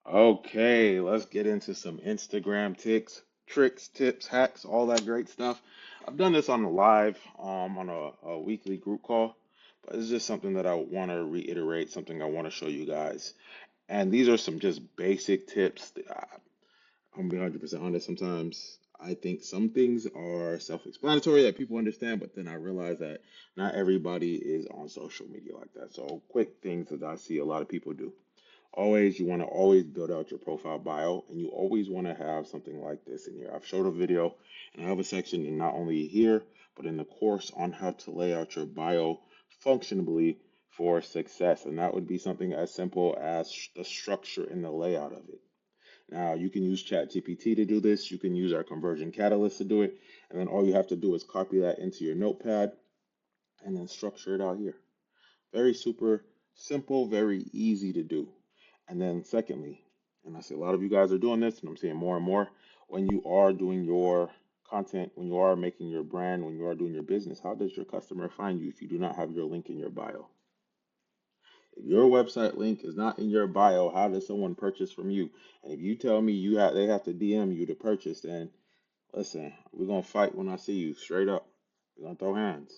Okay, let's get into some Instagram tricks, tips, hacks, all that great stuff. I've done this on a live, on a weekly group call, but it's just something that I want to reiterate, something I want to show you guys. And these are some just basic tips. I'm gonna be 100% honest. Sometimes I think some things are self-explanatory that people understand, but then I realize that not everybody is on social media like that. So, quick things that I see a lot of people do. Always, you want to always build out your profile bio, and you always want to have something like this in here. I've showed a video, and I have a section in not only here, but in the course on how to lay out your bio functionally for success. And that would be something as simple as the structure and the layout of it. Now, you can use ChatGPT to do this. You can use our conversion catalyst to do it. And then all you have to do is copy that into your notepad and then structure it out here. Very super simple, very easy to do. And then secondly, and I see a lot of you guys are doing this, and I'm seeing more and more, when you are doing your content, when you are making your brand, when you are doing your business, how does your customer find you if you do not have your link in your bio? If your website link is not in your bio, how does someone purchase from you? And if you tell me they have to DM you to purchase, then listen, we're gonna fight when I see you, straight up. We're gonna throw hands.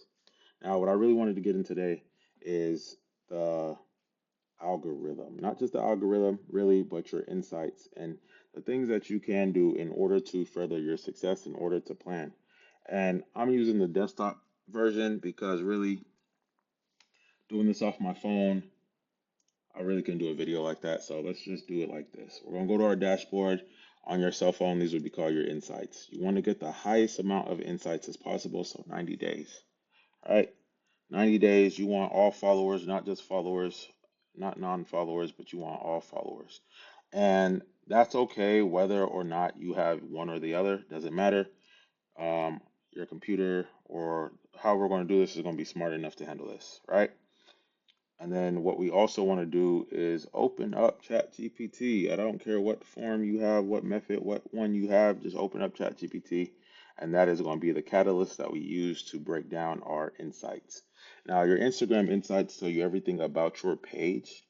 Now, what I really wanted to get in today is the algorithm, not just the algorithm really, but your insights and the things that you can do in order to further your success, in order to plan. And I'm using the desktop version because really doing this off my phone, I really couldn't do a video like that. So let's just do it like this. We're gonna go to our dashboard on your cell phone. These would be called your insights. You want to get the highest amount of insights as possible, so 90 days. All right, 90 days, you want all followers, not just followers, not non-followers, but you want all followers. And that's okay whether or not you have one or the other, doesn't matter. Your computer or how we're going to do this is going to be smart enough to handle this, right? And then what we also want to do is open up ChatGPT. I don't care what form you have, what method, what one you have, just open up ChatGPT. And that is going to be the catalyst that we use to break down our insights. Now, your Instagram insights tell you everything about your page,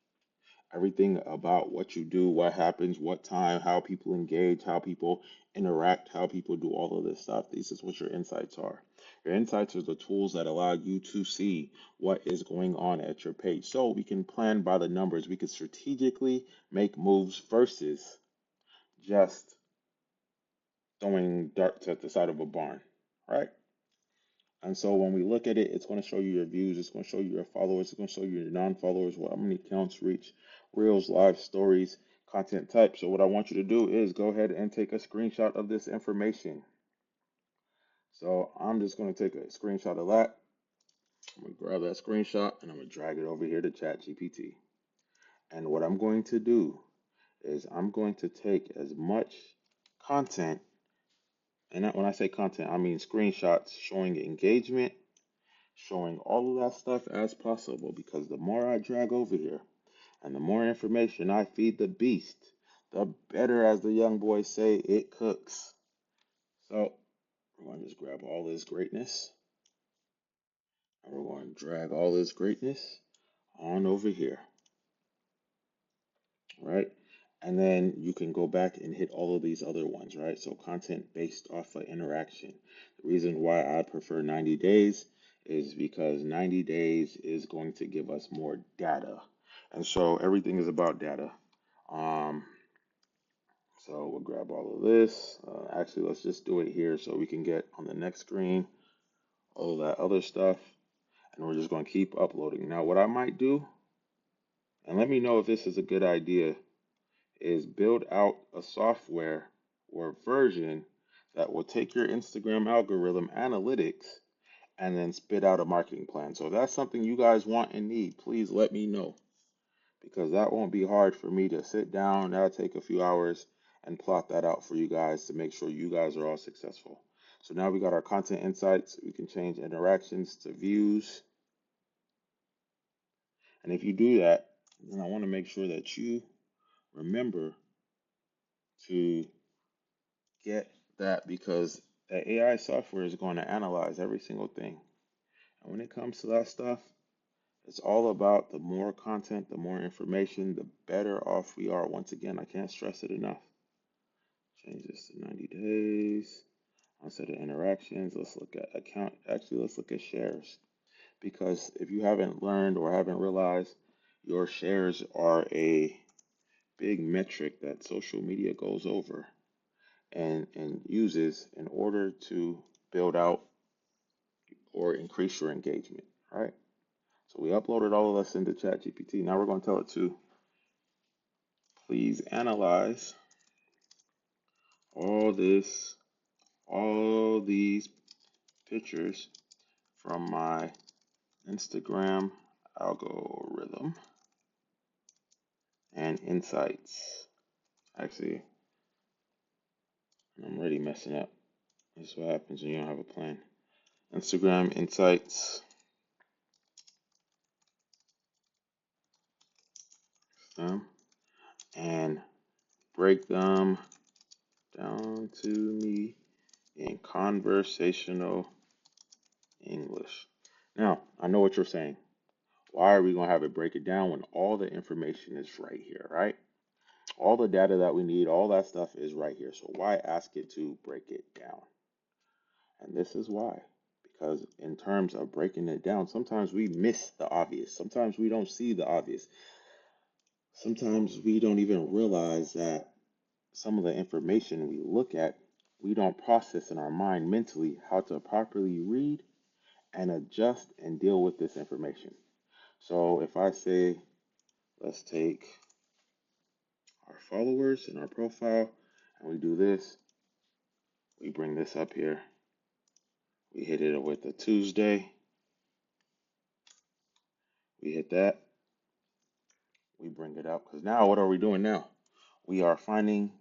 everything about what you do, what happens, what time, how people engage, how people interact, how people do all of this stuff. This is what your insights are. Your insights are the tools that allow you to see what is going on at your page. So we can plan by the numbers. We can strategically make moves versus just throwing darts at the side of a barn, right? And so when we look at it, it's going to show you your views, it's going to show you your followers, it's going to show you your non-followers, what how many accounts reach, reels, live stories, content type. So what I want you to do is go ahead and take a screenshot of this information. So I'm just going to take a screenshot of that. I'm going to grab that screenshot and I'm going to drag it over here to ChatGPT. And what I'm going to do is I'm going to take as much content, and when I say content, I mean screenshots showing engagement, showing all of that stuff as possible, because the more I drag over here and the more information I feed the beast, the better, as the young boys say, it cooks. So we're going to just grab all this greatness and we're going to drag all this greatness on over here, right? And then you can go back and hit all of these other ones, right? So content based off of interaction. The reason why I prefer 90 days is because 90 days is going to give us more data. And so everything is about data. Um, so we'll grab all of this. Actually, let's just do it here so we can get on the next screen all of that other stuff. And we're just going to keep uploading. Now, what I might do, and let me know if this is a good idea, is build out a software or version that will take your Instagram algorithm analytics and then spit out a marketing plan. So if that's something you guys want and need, please let me know, because that won't be hard for me to sit down. That'll take a few hours and plot that out for you guys to make sure you guys are all successful. So now we got our content insights. We can change interactions to views. And if you do that, then I want to make sure that you remember to get that, because the AI software is going to analyze every single thing. And when it comes to that stuff, It's all about the more content, the more information, the better off we are. Once again, I can't stress it enough. Change this to 90 days. Instead of interactions, let's look at account. Actually, let's look at shares. Because if you haven't learned or haven't realized, your shares are a big metric that social media goes over and uses in order to build out or increase your engagement, right? So we uploaded all of this into ChatGPT. Now we're going to tell it to please analyze all this, all these pictures from my Instagram algorithm and insights. Actually, I'm already messing up. This is what happens when you don't have a plan. Instagram insights, and break them down to me in conversational English. Now, I know what you're saying. Why are we going to have it break it down when all the information is right here, right? All the data that we need, all that stuff is right here. So why ask it to break it down? And this is why. Because in terms of breaking it down, sometimes we miss the obvious. Sometimes we don't see the obvious. Sometimes we don't even realize that some of the information we look at, we don't process in our mind mentally how to properly read and adjust and deal with this information. So if I say, let's take our followers in our profile and we do this, we bring this up here, we hit it with a Tuesday, we hit that, we bring it up. Because now what are we doing now? We are finding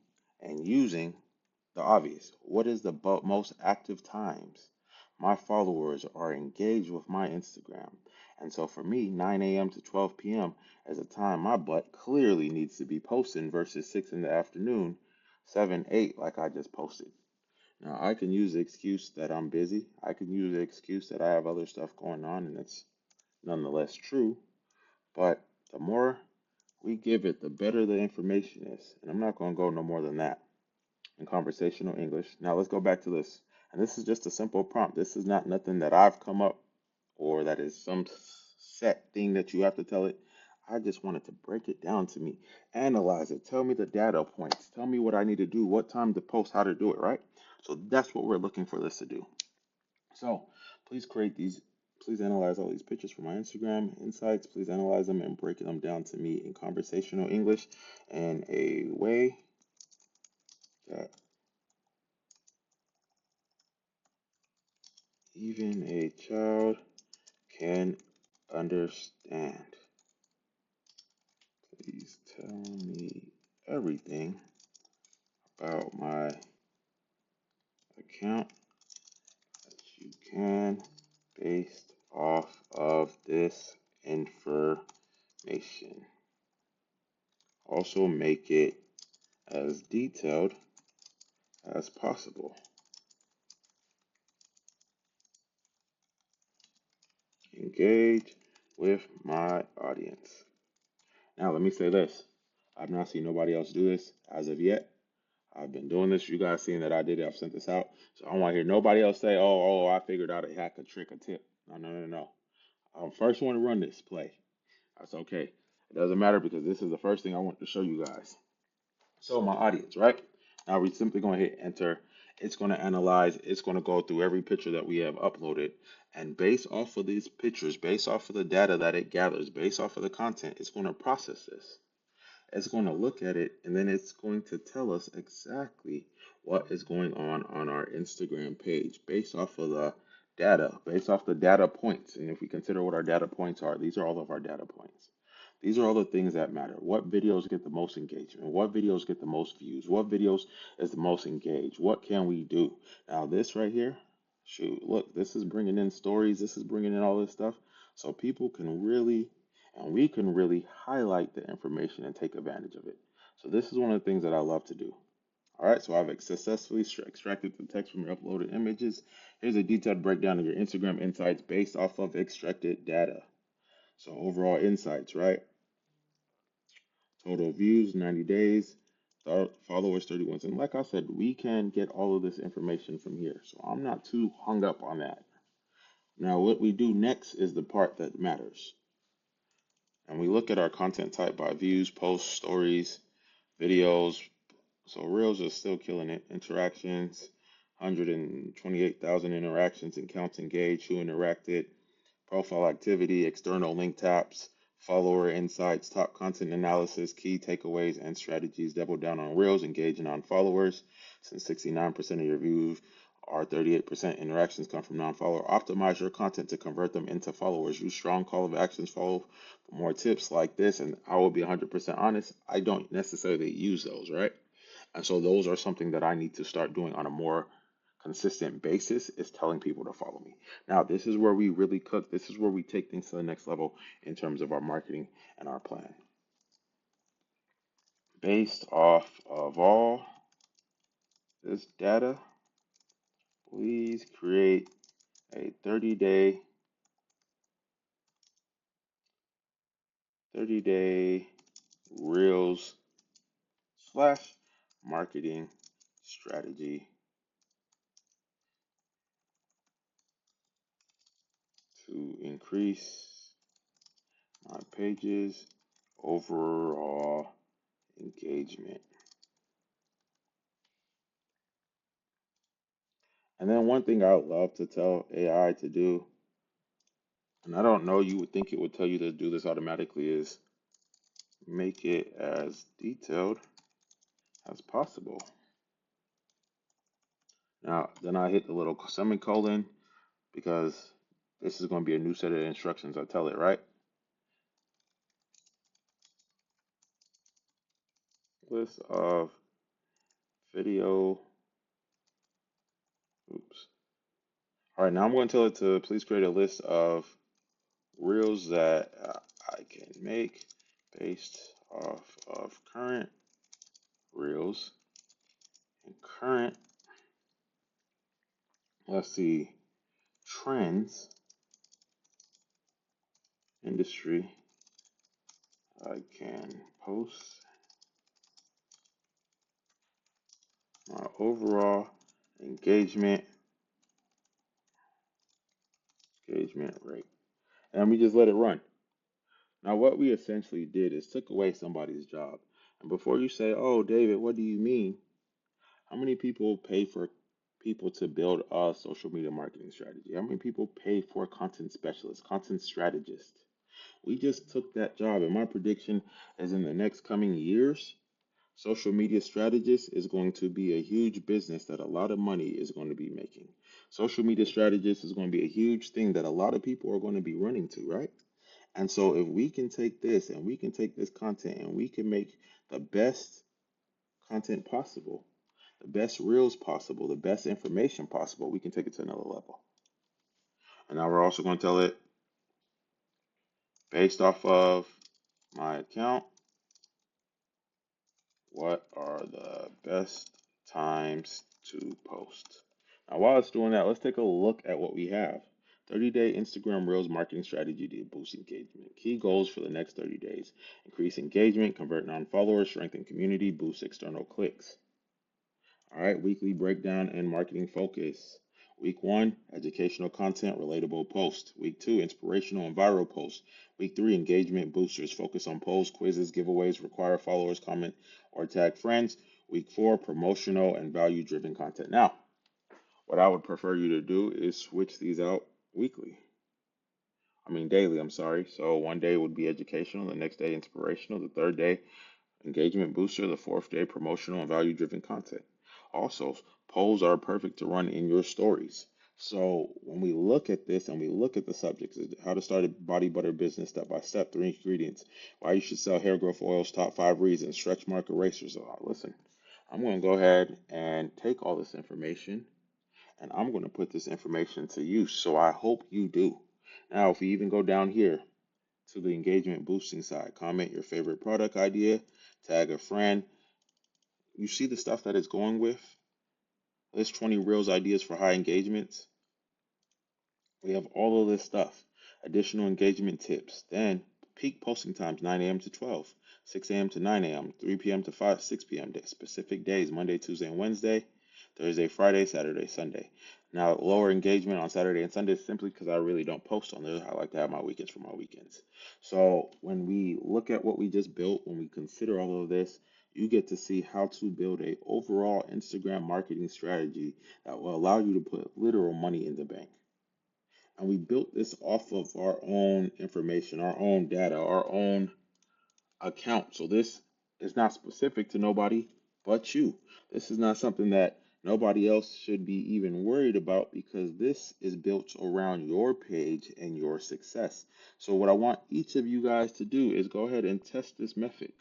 and using the obvious. What is the most active times my followers are engaged with my Instagram? And so for me, 9 a.m. to 12 p.m. is a time my butt clearly needs to be posting versus 6 in the afternoon, 7, 8 like I just posted. Now I can use the excuse that I'm busy. I can use the excuse that I have other stuff going on, and it's nonetheless true. But the more we give it, the better the information is. And I'm not going to go no more than that in conversational English. Now let's go back to this. And this is just a simple prompt. This is not nothing that I've come up or that is some set thing that you have to tell it. I just wanted to break it down to me, analyze it, tell me the data points, tell me what I need to do, what time to post, how to do it, right? So that's what we're looking for this to do. So please create these, please analyze all these pictures from my Instagram insights. Please analyze them and break them down to me in conversational English in a way that even a child can understand. Please tell me everything about my account that you can based off of this information. Also make it as detailed as possible. Engage with my audience. Now, let me say this. I've not seen nobody else do this as of yet. I've been doing this. You guys seen that I did it. I've sent this out. So I don't want to hear nobody else say, I figured out a hack, a trick, a tip. No, no, no, no. I'm the first one to run this play. That's okay. It doesn't matter because this is the first thing I want to show you guys. So my audience, right? Now we're simply going to hit enter. It's going to analyze. It's going to go through every picture that we have uploaded. And based off of these pictures, based off of the data that it gathers, based off of the content, it's going to process this. It's going to look at it and then it's going to tell us exactly what is going on our Instagram page based off of the data, based off the data points. And if we consider what our data points are, these are all of our data points. These are all the things that matter. What videos get the most engagement? What videos get the most views? What videos is the most engaged? What can we do? Now, this right here, shoot, look, this is bringing in stories. This is bringing in all this stuff. So people can really, and we can really highlight the information and take advantage of it. So this is one of the things that I love to do. All right, so I've successfully extracted the text from your uploaded images. Here's a detailed breakdown of your Instagram insights based off of extracted data. So overall insights, right? Total views 90 days, followers 31. And like I said, we can get all of this information from here. So I'm not too hung up on that. Now, what we do next is the part that matters. And we look at our content type by views, posts, stories, videos. So Reels is still killing it. Interactions, 128,000 interactions and counts engaged, who interacted, profile activity, external link taps, follower insights, top content analysis, key takeaways and strategies. Double down on Reels, engaging on followers. Since 69% of your views are 38% interactions come from non-follower. Optimize your content to convert them into followers. Use strong call of actions. Follow for more tips like this. And I will be 100% honest, I don't necessarily use those, right? And so those are something that I need to start doing on a more consistent basis, is telling people to follow me. Now, this is where we really cook. This is where we take things to the next level in terms of our marketing and our plan. Based off of all this data, please create a 30-day Reels slash marketing strategy to increase my pages overall engagement. And then one thing I would love to tell AI to do, and I don't know, you would think it would tell you to do this automatically, is make it as detailed as possible. Now, then I hit the little semicolon because this is going to be a new set of instructions. I tell it, right? List of video. Oops. All right, now I'm going to tell it to please create a list of reels that I can make based off of current reels and current, let's see, trends, industry. I can post my overall engagement rate. And we just let it run. Now, what we essentially did is took away somebody's job. And before you say, oh, David, what do you mean? How many people pay for people to build a social media marketing strategy? How many people pay for content specialists, content strategists? We just took that job. And my prediction is in the next coming years, social media strategist is going to be a huge business that a lot of money is going to be making. Social media strategist is going to be a huge thing that a lot of people are going to be running to, right? And so if we can take this and we can take this content and we can make the best content possible, the best reels possible, the best information possible, we can take it to another level. And now we're also going to tell it, based off of my account, what are the best times to post? Now, while it's doing that, let's take a look at what we have. 30-day Instagram Reels marketing strategy to boost engagement. Key goals for the next 30 days. Increase engagement, convert non-followers, strengthen community, boost external clicks. All right, weekly breakdown and marketing focus. Week 1, educational content, relatable post. Week 2, inspirational and viral post. Week 3, engagement boosters. Focus on polls, quizzes, giveaways, require followers, comment, or tag friends. Week 4, promotional and value driven content. Now, what I would prefer you to do is switch these out weekly. Daily, I'm sorry. So one day would be educational, the next day inspirational, the third day engagement booster, the fourth day promotional and value driven content. Also, polls are perfect to run in your stories. So when we look at this and we look at the subjects, how to start a body butter business step by step, 3 ingredients, why you should sell hair growth oils, top 5 reasons, stretch mark erasers. Listen, I'm going to go ahead and take all this information and I'm going to put this information to use. So I hope you do. Now, if we even go down here to the engagement boosting side, comment your favorite product idea, tag a friend. You see the stuff that it's going with? List 20 Reels ideas for high engagements. We have all of this stuff. Additional engagement tips. Then peak posting times 9 a.m. to 12, 6 a.m. to 9 a.m., 3 p.m. to 6 p.m. Specific days Monday, Tuesday, and Wednesday, Thursday, Friday, Saturday, Sunday. Now, lower engagement on Saturday and Sunday simply because I really don't post on there. I like to have my weekends for my weekends. So, when we look at what we just built, when we consider all of this, you get to see how to build a overall Instagram marketing strategy that will allow you to put literal money in the bank. And we built this off of our own information, our own data, our own account. So this is not specific to nobody but you. This is not something that nobody else should be even worried about because this is built around your page and your success. So what I want each of you guys to do is go ahead and test this method.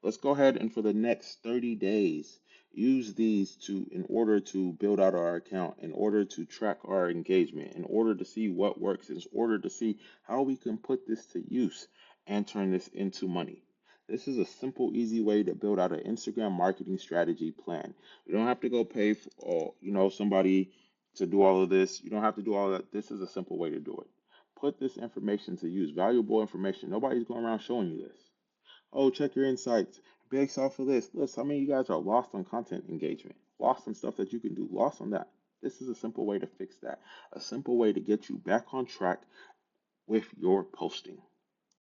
Let's go ahead and for the next 30 days use these to in order to build out our account, in order to track our engagement, in order to see what works, in order to see how we can put this to use and turn this into money. This is a simple, easy way to build out an Instagram marketing strategy plan. You don't have to go pay for, somebody to do all of this. You don't have to do all that. This is a simple way to do it. Put this information to use, valuable information. Nobody's going around showing you this. Oh, check your insights based off of this. Listen, how many of you guys are lost on content engagement? Lost on stuff that you can do, lost on that. This is a simple way to fix that. A simple way to get you back on track with your posting.